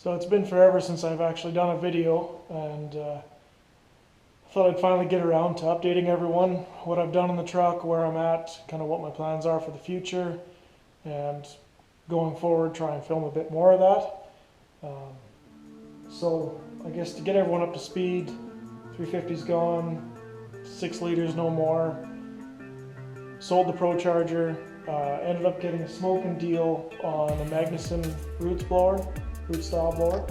So it's been forever since I've actually done a video, and I thought I'd finally get around to updating everyone what I've done in the truck, where I'm at, kind of what my plans are for the future, and going forward try and film a bit more of that. So I guess to get everyone up to speed, 350's gone, 6 liters no more, sold the Pro Charger, ended up getting a smoking deal on a Magnuson root style blower,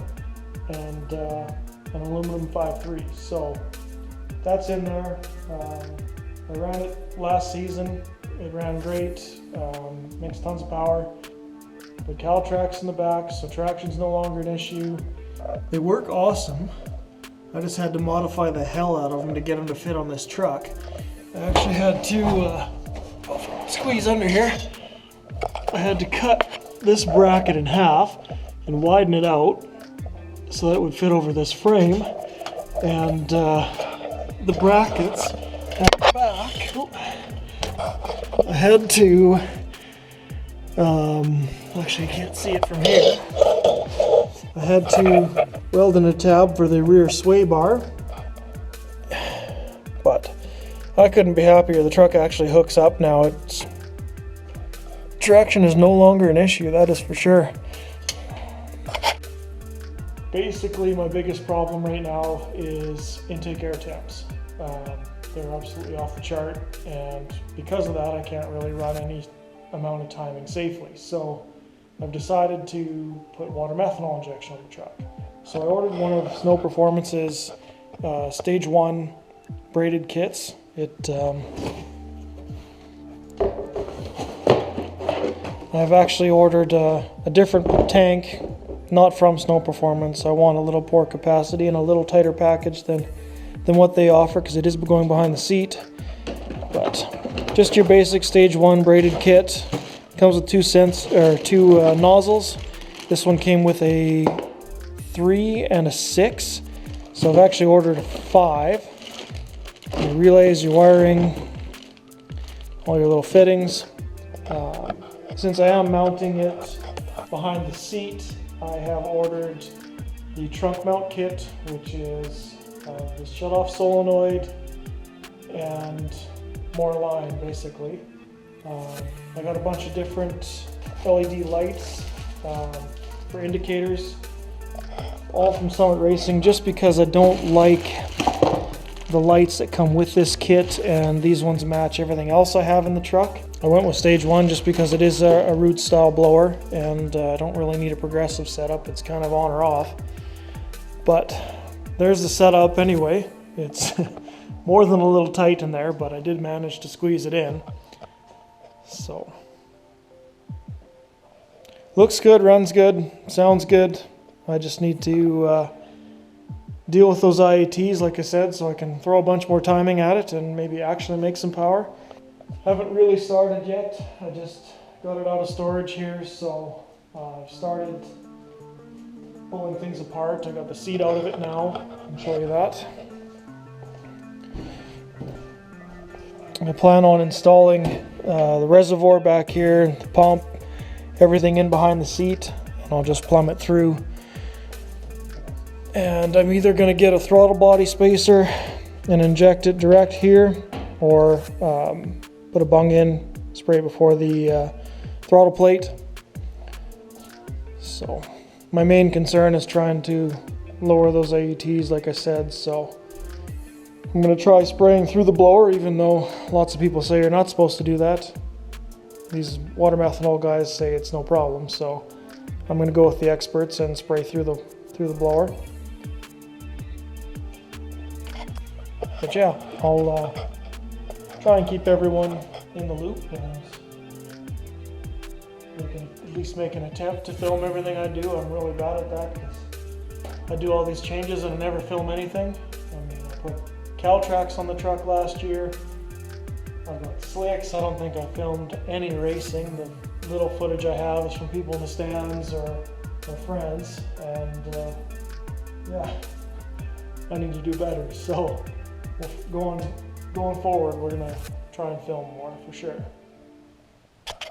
and an aluminum 5.3. So that's in there. I ran it last season. It ran great, makes tons of power. The Caltrax in the back, so traction's no longer an issue. They work awesome. I just had to modify the hell out of them to get them to fit on this truck. I actually had to squeeze under here. I had to cut this bracket in half and widen it out so that it would fit over this frame. And the brackets at the back, I had to, actually you can't see it from here. I had to weld in a tab for the rear sway bar, but I couldn't be happier. The truck actually hooks up now. Traction is no longer an issue, that is for sure. Basically, my biggest problem right now is intake air temps. They're absolutely off the chart, and because of that, I can't really run any amount of timing safely. So I've decided to put water methanol injection on the truck. So I ordered one of Snow Performance's stage 1 braided kits. I've actually ordered a different tank, not from Snow Performance. I want a little more capacity and a little tighter package than what they offer, because it is going behind the seat. But just your basic stage 1 braided kit. Comes with two nozzles. This one came with a 3 and a 6. So I've actually ordered a 5. Your relays, your wiring, all your little fittings. Since I am mounting it behind the seat, I have ordered the trunk mount kit, which is the shut-off solenoid and more line, basically. I got a bunch of different LED lights for indicators, all from Summit Racing, just because I don't like the lights that come with this kit, and these ones match everything else I have in the truck. I went with stage 1 just because it is a root style blower, and I don't really need a progressive setup. It's kind of on or off. But there's the setup anyway. It's more than a little tight in there, but I did manage to squeeze it in. So looks good, runs good, sounds good. I just need to deal with those IATs, like I said, so I can throw a bunch more timing at it and maybe actually make some power. Haven't really started yet. I just got it out of storage here, so I've started pulling things apart. I got the seat out of it now. I'll show you that. I plan on installing the reservoir back here, the pump, everything in behind the seat, and I'll just plumb it through. And I'm either going to get a throttle body spacer and inject it direct here, or put a bung in, spray it before the throttle plate. So my main concern is trying to lower those IATs, like I said, so I'm going to try spraying through the blower, even though lots of people say you're not supposed to do that. These water methanol guys say it's no problem, so I'm going to go with the experts and spray through the blower. But yeah, I'll try and keep everyone in the loop, and we can at least make an attempt to film everything I do. I'm really bad at that because I do all these changes and I never film anything. I mean, I put Caltrax on the truck last year. I got slicks. I don't think I filmed any racing. The little footage I have is from people in the stands or friends, and yeah, I need to do better. So going forward, we're gonna try and film more for sure.